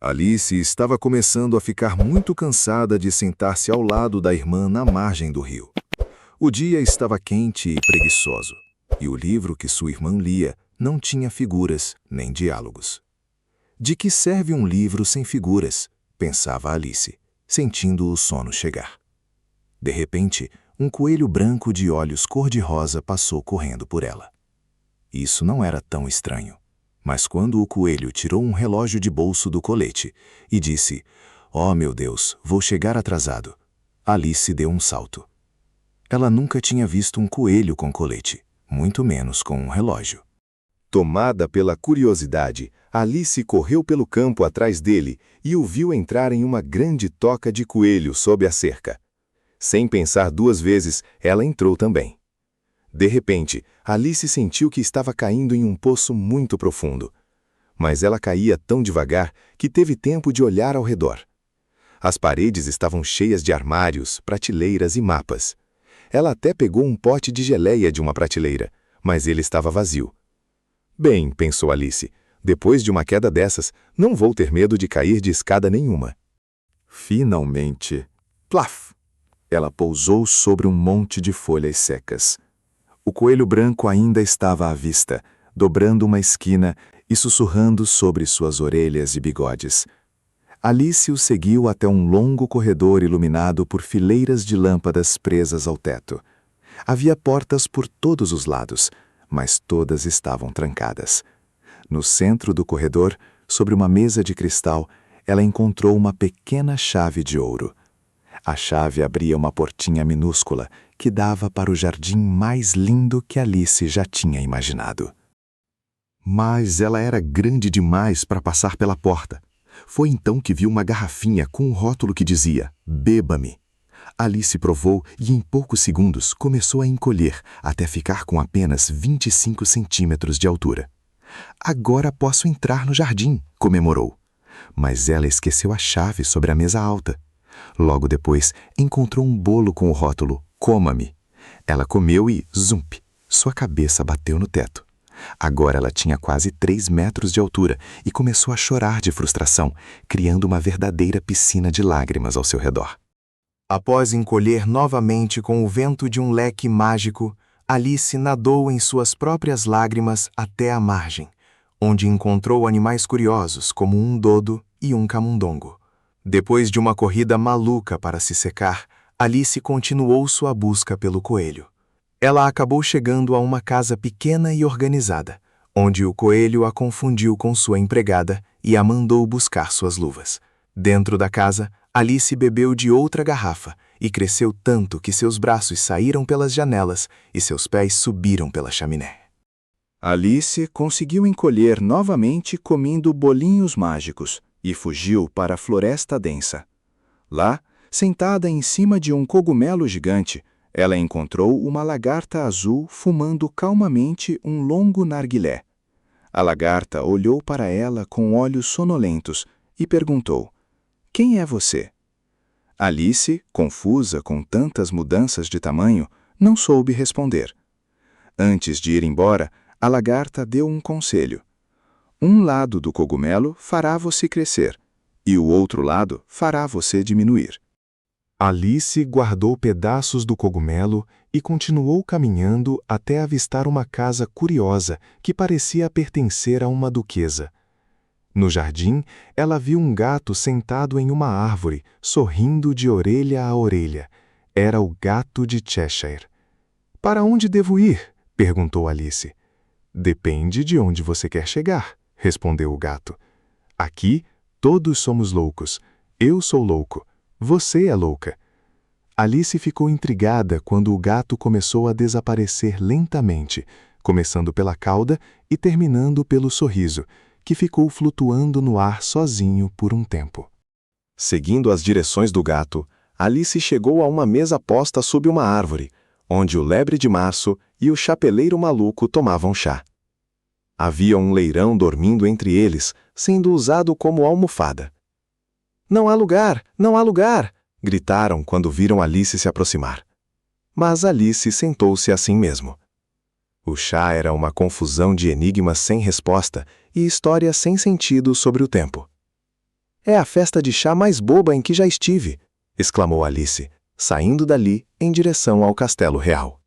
Alice estava começando a ficar muito cansada de sentar-se ao lado da irmã na margem do rio. O dia estava quente e preguiçoso, e o livro que sua irmã lia não tinha figuras nem diálogos. De que serve um livro sem figuras? Pensava Alice, sentindo o sono chegar. De repente, um coelho branco de olhos cor-de-rosa passou correndo por ela. Isso não era tão estranho. Mas quando o coelho tirou um relógio de bolso do colete e disse: "Oh, meu Deus, vou chegar atrasado", Alice deu um salto. Ela nunca tinha visto um coelho com colete, muito menos com um relógio. Tomada pela curiosidade, Alice correu pelo campo atrás dele e o viu entrar em uma grande toca de coelho sob a cerca. Sem pensar duas vezes, ela entrou também. De repente, Alice sentiu que estava caindo em um poço muito profundo. Mas ela caía tão devagar que teve tempo de olhar ao redor. As paredes estavam cheias de armários, prateleiras e mapas. Ela até pegou um pote de geleia de uma prateleira, mas ele estava vazio. Bem, pensou Alice, depois de uma queda dessas, não vou ter medo de cair de escada nenhuma. Finalmente, plaf! Ela pousou sobre um monte de folhas secas. O coelho branco ainda estava à vista, dobrando uma esquina e sussurrando sobre suas orelhas e bigodes. Alice o seguiu até um longo corredor iluminado por fileiras de lâmpadas presas ao teto. Havia portas por todos os lados, mas todas estavam trancadas. No centro do corredor, sobre uma mesa de cristal, ela encontrou uma pequena chave de ouro. A chave abria uma portinha minúscula que dava para o jardim mais lindo que Alice já tinha imaginado. Mas ela era grande demais para passar pela porta. Foi então que viu uma garrafinha com um rótulo que dizia: "Beba-me". Alice provou e em poucos segundos começou a encolher até ficar com apenas 25 centímetros de altura. "Agora posso entrar no jardim", comemorou. Mas ela esqueceu a chave sobre a mesa alta. Logo depois, encontrou um bolo com o rótulo "Coma-me". Ela comeu e, zump, sua cabeça bateu no teto. Agora ela tinha quase 3 metros de altura e começou a chorar de frustração, criando uma verdadeira piscina de lágrimas ao seu redor. Após encolher novamente com o vento de um leque mágico, Alice nadou em suas próprias lágrimas até a margem, onde encontrou animais curiosos como um dodo e um camundongo. Depois de uma corrida maluca para se secar, Alice continuou sua busca pelo coelho. Ela acabou chegando a uma casa pequena e organizada, onde o coelho a confundiu com sua empregada e a mandou buscar suas luvas. Dentro da casa, Alice bebeu de outra garrafa e cresceu tanto que seus braços saíram pelas janelas e seus pés subiram pela chaminé. Alice conseguiu encolher novamente comendo bolinhos mágicos e fugiu para a floresta densa. Lá, sentada em cima de um cogumelo gigante, ela encontrou uma lagarta azul fumando calmamente um longo narguilé. A lagarta olhou para ela com olhos sonolentos e perguntou: "Quem é você?" Alice, confusa com tantas mudanças de tamanho, não soube responder. Antes de ir embora, a lagarta deu um conselho: "Um lado do cogumelo fará você crescer, e o outro lado fará você diminuir." Alice guardou pedaços do cogumelo e continuou caminhando até avistar uma casa curiosa que parecia pertencer a uma duquesa. No jardim, ela viu um gato sentado em uma árvore, sorrindo de orelha a orelha. Era o gato de Cheshire. "Para onde devo ir?" perguntou Alice. "Depende de onde você quer chegar", respondeu o gato. "Aqui, todos somos loucos. Eu sou louco. Você é louca." Alice ficou intrigada quando o gato começou a desaparecer lentamente, começando pela cauda e terminando pelo sorriso, que ficou flutuando no ar sozinho por um tempo. Seguindo as direções do gato, Alice chegou a uma mesa posta sob uma árvore, onde o lebre de março e o chapeleiro maluco tomavam chá. Havia um leirão dormindo entre eles, sendo usado como almofada. "Não há lugar! Não há lugar!" gritaram quando viram Alice se aproximar. Mas Alice sentou-se assim mesmo. O chá era uma confusão de enigmas sem resposta e histórias sem sentido sobre o tempo. É a festa de chá mais boba em que já estive, exclamou Alice, saindo dali em direção ao castelo real.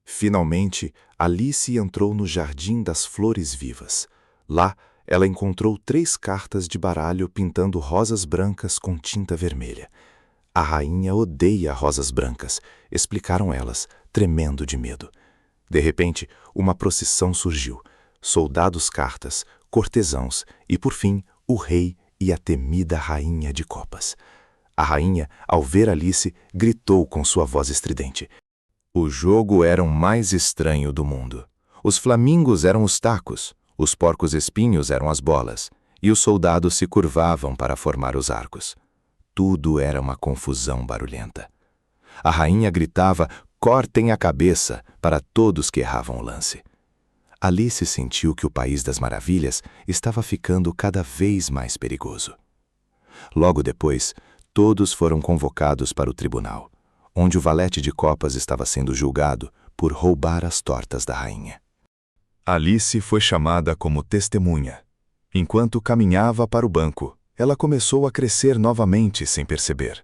Finalmente, Alice entrou no Jardim das Flores Vivas. Lá, ela encontrou 3 cartas de baralho pintando rosas brancas com tinta vermelha. A rainha odeia rosas brancas, explicaram elas, tremendo de medo. De repente, uma procissão surgiu. Soldados cartas, cortesãos e, por fim, o rei e a temida rainha de copas. A rainha, ao ver Alice, gritou com sua voz estridente. O jogo era o mais estranho do mundo. Os flamingos eram os tacos, os porcos-espinhos eram as bolas, e os soldados se curvavam para formar os arcos. Tudo era uma confusão barulhenta. A rainha gritava, cortem a cabeça, para todos que erravam o lance. Alice sentiu que o País das Maravilhas estava ficando cada vez mais perigoso. Logo depois, todos foram convocados para o tribunal, onde o valete de copas estava sendo julgado por roubar as tortas da rainha. Alice foi chamada como testemunha. Enquanto caminhava para o banco, ela começou a crescer novamente sem perceber.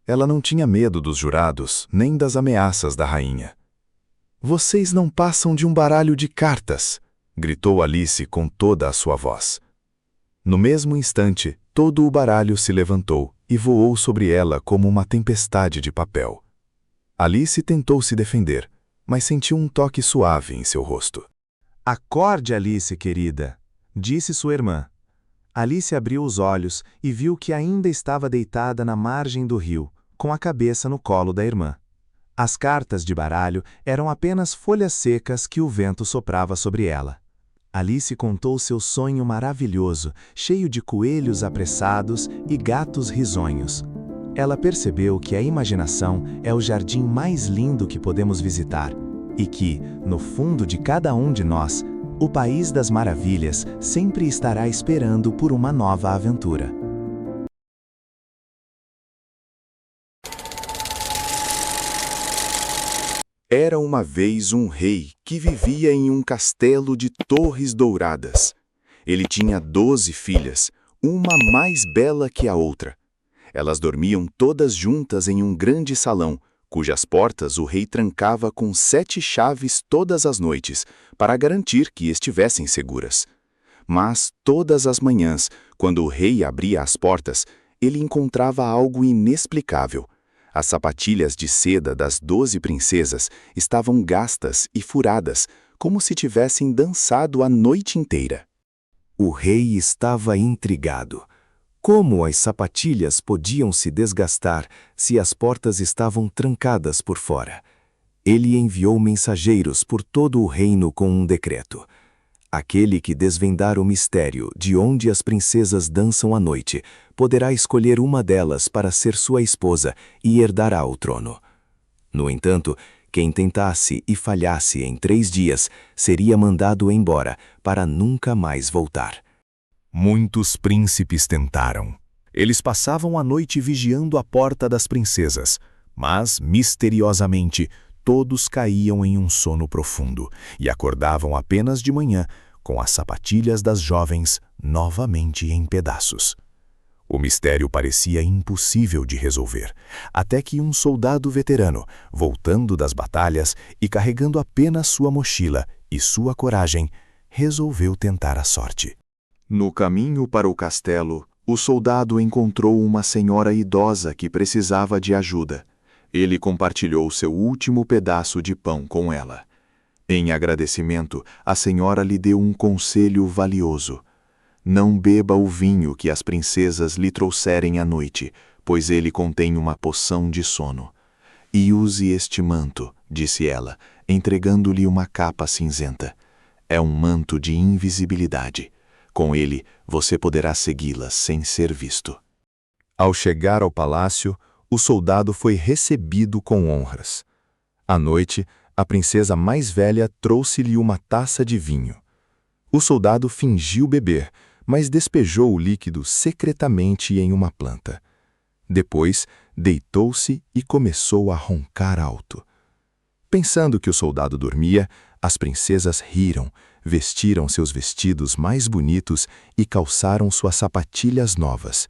Ela não tinha medo dos jurados, nem das ameaças da rainha. "Vocês não passam de um baralho de cartas", gritou Alice com toda a sua voz. No mesmo instante, todo o baralho se levantou e voou sobre ela como uma tempestade de papel. Alice tentou se defender, mas sentiu um toque suave em seu rosto. "Acorde, Alice, querida", disse sua irmã. Alice abriu os olhos e viu que ainda estava deitada na margem do rio, com a cabeça no colo da irmã. As cartas de baralho eram apenas folhas secas que o vento soprava sobre ela. Alice contou seu sonho maravilhoso, cheio de coelhos apressados e gatos risonhos. Ela percebeu que a imaginação é o jardim mais lindo que podemos visitar e que, no fundo de cada um de nós, o País das Maravilhas sempre estará esperando por uma nova aventura. Era uma vez um rei que vivia em um castelo de torres douradas. Ele tinha 12 filhas, uma mais bela que a outra. Elas dormiam todas juntas em um grande salão, cujas portas o rei trancava com 7 chaves todas as noites, para garantir que estivessem seguras. Mas todas as manhãs, quando o rei abria as portas, ele encontrava algo inexplicável. As sapatilhas de seda das 12 princesas estavam gastas e furadas, como se tivessem dançado a noite inteira. O rei estava intrigado. Como as sapatilhas podiam se desgastar se as portas estavam trancadas por fora? Ele enviou mensageiros por todo o reino com um decreto. Aquele que desvendar o mistério de onde as princesas dançam à noite, poderá escolher uma delas para ser sua esposa e herdará o trono. No entanto, quem tentasse e falhasse em 3 dias, seria mandado embora para nunca mais voltar. Muitos príncipes tentaram. Eles passavam a noite vigiando a porta das princesas, mas, misteriosamente, todos caíam em um sono profundo e acordavam apenas de manhã, com as sapatilhas das jovens novamente em pedaços. O mistério parecia impossível de resolver, até que um soldado veterano, voltando das batalhas e carregando apenas sua mochila e sua coragem, resolveu tentar a sorte. No caminho para o castelo, o soldado encontrou uma senhora idosa que precisava de ajuda. Ele compartilhou seu último pedaço de pão com ela. Em agradecimento, a senhora lhe deu um conselho valioso. Não beba o vinho que as princesas lhe trouxerem à noite, pois ele contém uma poção de sono. E use este manto, disse ela, entregando-lhe uma capa cinzenta. É um manto de invisibilidade. Com ele, você poderá segui-la sem ser visto. Ao chegar ao palácio, o soldado foi recebido com honras. À noite, a princesa mais velha trouxe-lhe uma taça de vinho. O soldado fingiu beber, mas despejou o líquido secretamente em uma planta. Depois, deitou-se e começou a roncar alto. Pensando que o soldado dormia, as princesas riram, vestiram seus vestidos mais bonitos e calçaram suas sapatilhas novas.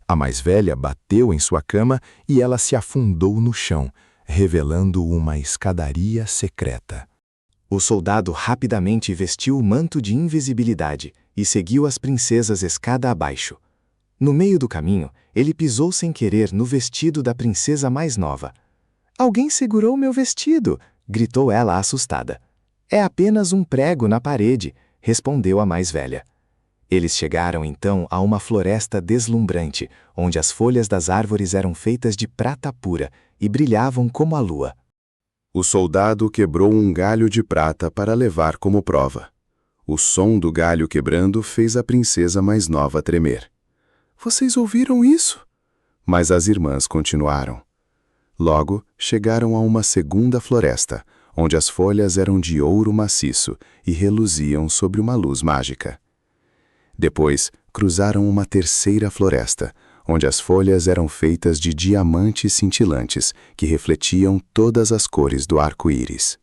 A mais velha bateu em sua cama e ela se afundou no chão, revelando uma escadaria secreta. O soldado rapidamente vestiu o manto de invisibilidade e seguiu as princesas escada abaixo. No meio do caminho, ele pisou sem querer no vestido da princesa mais nova. "Alguém segurou meu vestido!" gritou ela assustada. "É apenas um prego na parede", respondeu a mais velha. Eles chegaram então a uma floresta deslumbrante, onde as folhas das árvores eram feitas de prata pura e brilhavam como a lua. O soldado quebrou um galho de prata para levar como prova. O som do galho quebrando fez a princesa mais nova tremer. "Vocês ouviram isso?" Mas as irmãs continuaram. Logo, chegaram a uma segunda floresta, onde as folhas eram de ouro maciço e reluziam sob uma luz mágica. Depois, cruzaram uma terceira floresta, onde as folhas eram feitas de diamantes cintilantes que refletiam todas as cores do arco-íris.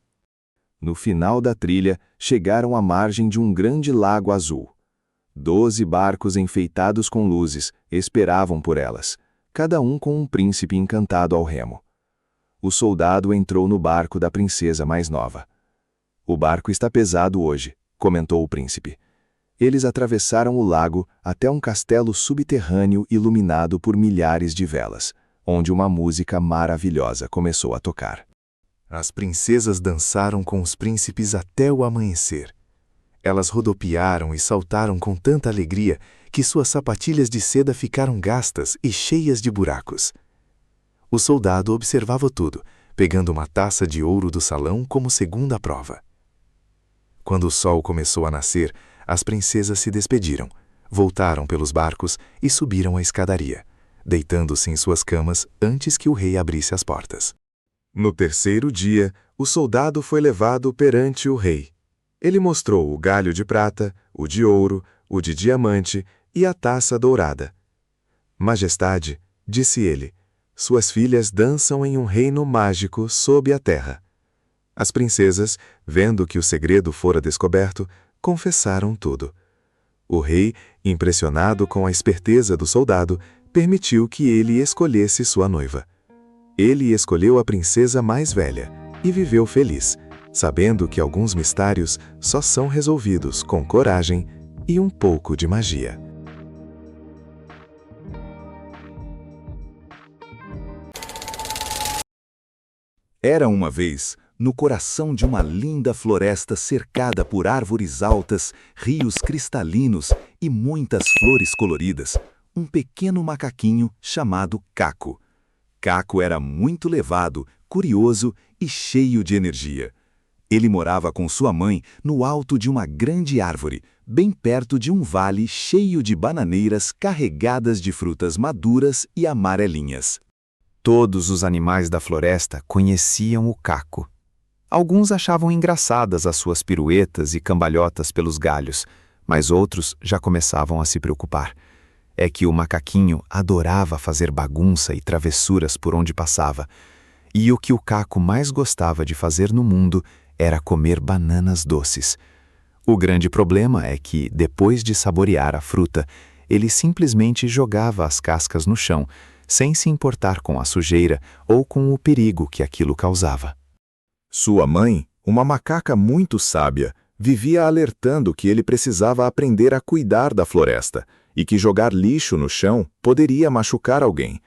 No final da trilha, chegaram à margem de um grande lago azul. 12 barcos enfeitados com luzes esperavam por elas, cada um com um príncipe encantado ao remo. O soldado entrou no barco da princesa mais nova. "O barco está pesado hoje", comentou o príncipe. Eles atravessaram o lago até um castelo subterrâneo iluminado por milhares de velas, onde uma música maravilhosa começou a tocar. As princesas dançaram com os príncipes até o amanhecer. Elas rodopiaram e saltaram com tanta alegria que suas sapatilhas de seda ficaram gastas e cheias de buracos. O soldado observava tudo, pegando uma taça de ouro do salão como segunda prova. Quando o sol começou a nascer, as princesas se despediram, voltaram pelos barcos e subiram a escadaria, deitando-se em suas camas antes que o rei abrisse as portas. No terceiro dia, o soldado foi levado perante o rei. Ele mostrou o galho de prata, o de ouro, o de diamante e a taça dourada. "Majestade", disse ele, "suas filhas dançam em um reino mágico sob a terra." As princesas, vendo que o segredo fora descoberto, confessaram tudo. O rei, impressionado com a esperteza do soldado, permitiu que ele escolhesse sua noiva. Ele escolheu a princesa mais velha e viveu feliz, sabendo que alguns mistérios só são resolvidos com coragem e um pouco de magia. Era uma vez, no coração de uma linda floresta cercada por árvores altas, rios cristalinos e muitas flores coloridas, um pequeno macaquinho chamado Caco. Caco era muito levado, curioso e cheio de energia. Ele morava com sua mãe no alto de uma grande árvore, bem perto de um vale cheio de bananeiras carregadas de frutas maduras e amarelinhas. Todos os animais da floresta conheciam o Caco. Alguns achavam engraçadas as suas piruetas e cambalhotas pelos galhos, mas outros já começavam a se preocupar. É que o macaquinho adorava fazer bagunça e travessuras por onde passava, e o que o Caco mais gostava de fazer no mundo era comer bananas doces. O grande problema é que, depois de saborear a fruta, ele simplesmente jogava as cascas no chão, sem se importar com a sujeira ou com o perigo que aquilo causava. Sua mãe, uma macaca muito sábia, vivia alertando que ele precisava aprender a cuidar da floresta e que jogar lixo no chão poderia machucar alguém.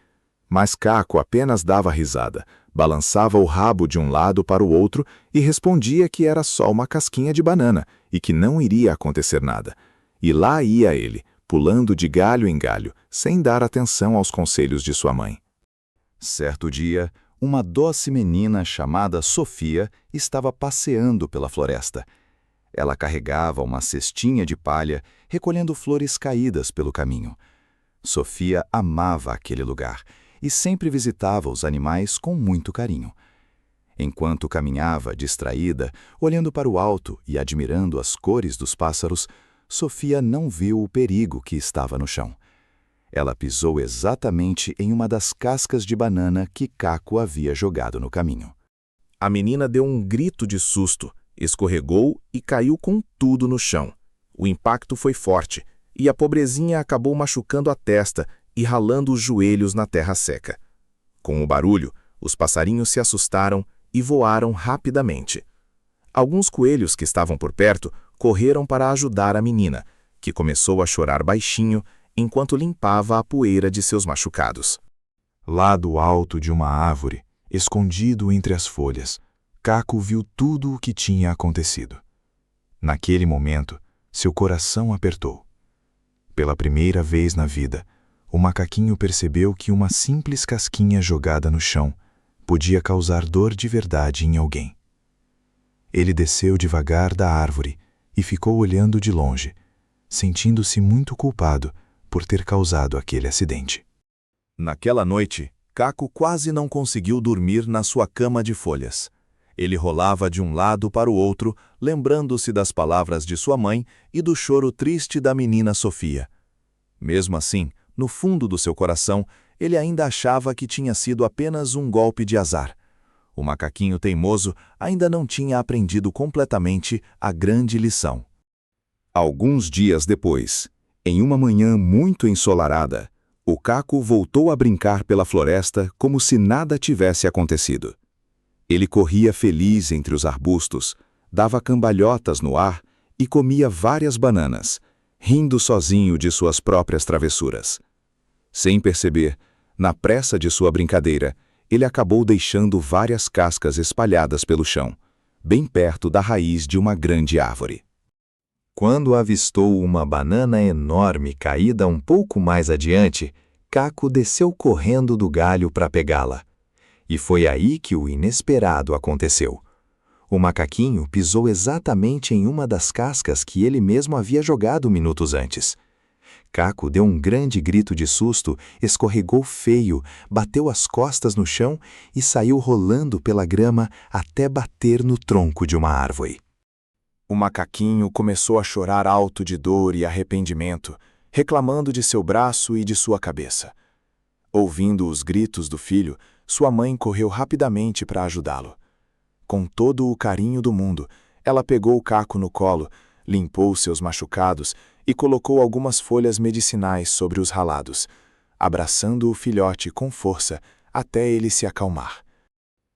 Mas Caco apenas dava risada, balançava o rabo de um lado para o outro e respondia que era só uma casquinha de banana e que não iria acontecer nada. E lá ia ele, pulando de galho em galho, sem dar atenção aos conselhos de sua mãe. Certo dia, uma doce menina chamada Sofia estava passeando pela floresta. Ela carregava uma cestinha de palha, recolhendo flores caídas pelo caminho. Sofia amava aquele lugar e sempre visitava os animais com muito carinho. Enquanto caminhava distraída, olhando para o alto e admirando as cores dos pássaros, Sofia não viu o perigo que estava no chão. Ela pisou exatamente em uma das cascas de banana que Caco havia jogado no caminho. A menina deu um grito de susto Escorregou e caiu com tudo no chão. O impacto foi forte, e a pobrezinha acabou machucando a testa e ralando os joelhos na terra seca. Com o barulho, os passarinhos se assustaram e voaram rapidamente. Alguns coelhos que estavam por perto correram para ajudar a menina, que começou a chorar baixinho enquanto limpava a poeira de seus machucados. Lá do alto de uma árvore, escondido entre as folhas, Caco viu tudo o que tinha acontecido. Naquele momento, seu coração apertou. Pela primeira vez na vida, o macaquinho percebeu que uma simples casquinha jogada no chão podia causar dor de verdade em alguém. Ele desceu devagar da árvore e ficou olhando de longe, sentindo-se muito culpado por ter causado aquele acidente. Naquela noite, Caco quase não conseguiu dormir na sua cama de folhas. Ele rolava de um lado para o outro, lembrando-se das palavras de sua mãe e do choro triste da menina Sofia. Mesmo assim, no fundo do seu coração, ele ainda achava que tinha sido apenas um golpe de azar. O macaquinho teimoso ainda não tinha aprendido completamente a grande lição. Alguns dias depois, em uma manhã muito ensolarada, o Caco voltou a brincar pela floresta como se nada tivesse acontecido. Ele corria feliz entre os arbustos, dava cambalhotas no ar e comia várias bananas, rindo sozinho de suas próprias travessuras. Sem perceber, na pressa de sua brincadeira, ele acabou deixando várias cascas espalhadas pelo chão, bem perto da raiz de uma grande árvore. Quando avistou uma banana enorme caída um pouco mais adiante, Caco desceu correndo do galho para pegá-la. E foi aí que o inesperado aconteceu. O macaquinho pisou exatamente em uma das cascas que ele mesmo havia jogado minutos antes. Caco deu um grande grito de susto, escorregou feio, bateu as costas no chão e saiu rolando pela grama até bater no tronco de uma árvore. O macaquinho começou a chorar alto de dor e arrependimento, reclamando de seu braço e de sua cabeça. Ouvindo os gritos do filho, sua mãe correu rapidamente para ajudá-lo. Com todo o carinho do mundo, ela pegou o Caco no colo, limpou seus machucados e colocou algumas folhas medicinais sobre os ralados, abraçando o filhote com força até ele se acalmar.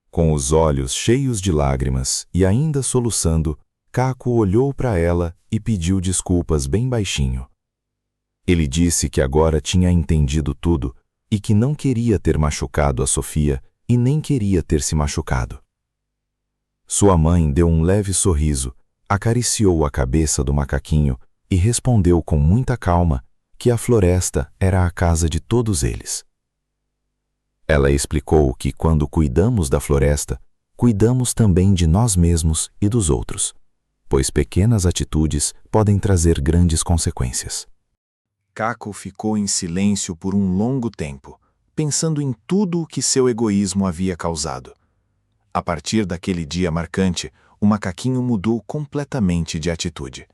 Com os olhos cheios de lágrimas e ainda soluçando, Caco olhou para ela e pediu desculpas bem baixinho. Ele disse que agora tinha entendido tudo e que não queria ter machucado a Sofia e nem queria ter se machucado. Sua mãe deu um leve sorriso, acariciou a cabeça do macaquinho e respondeu com muita calma que a floresta era a casa de todos eles. Ela explicou que quando cuidamos da floresta, cuidamos também de nós mesmos e dos outros, pois pequenas atitudes podem trazer grandes consequências. Caco ficou em silêncio por um longo tempo, pensando em tudo o que seu egoísmo havia causado. A partir daquele dia marcante, o macaquinho mudou completamente de atitude.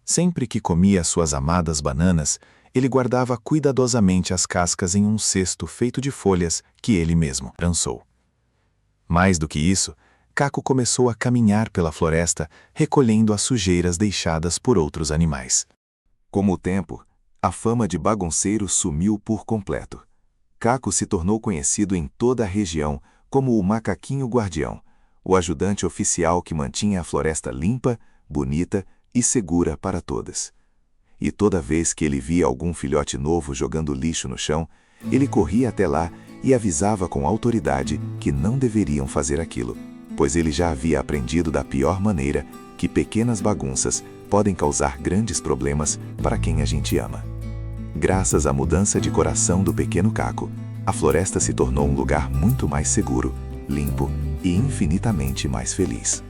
Sempre que comia suas amadas bananas, ele guardava cuidadosamente as cascas em um cesto feito de folhas que ele mesmo trançou. Mais do que isso, Caco começou a caminhar pela floresta, recolhendo as sujeiras deixadas por outros animais. Com o tempo, a fama de bagunceiro sumiu por completo. Caco se tornou conhecido em toda a região como o macaquinho guardião, o ajudante oficial que mantinha a floresta limpa, bonita e segura para todas. E toda vez que ele via algum filhote novo jogando lixo no chão, ele corria até lá e avisava com autoridade que não deveriam fazer aquilo, pois ele já havia aprendido da pior maneira que pequenas bagunças podem causar grandes problemas para quem a gente ama. Graças à mudança de coração do pequeno Caco, a floresta se tornou um lugar muito mais seguro, limpo e infinitamente mais feliz.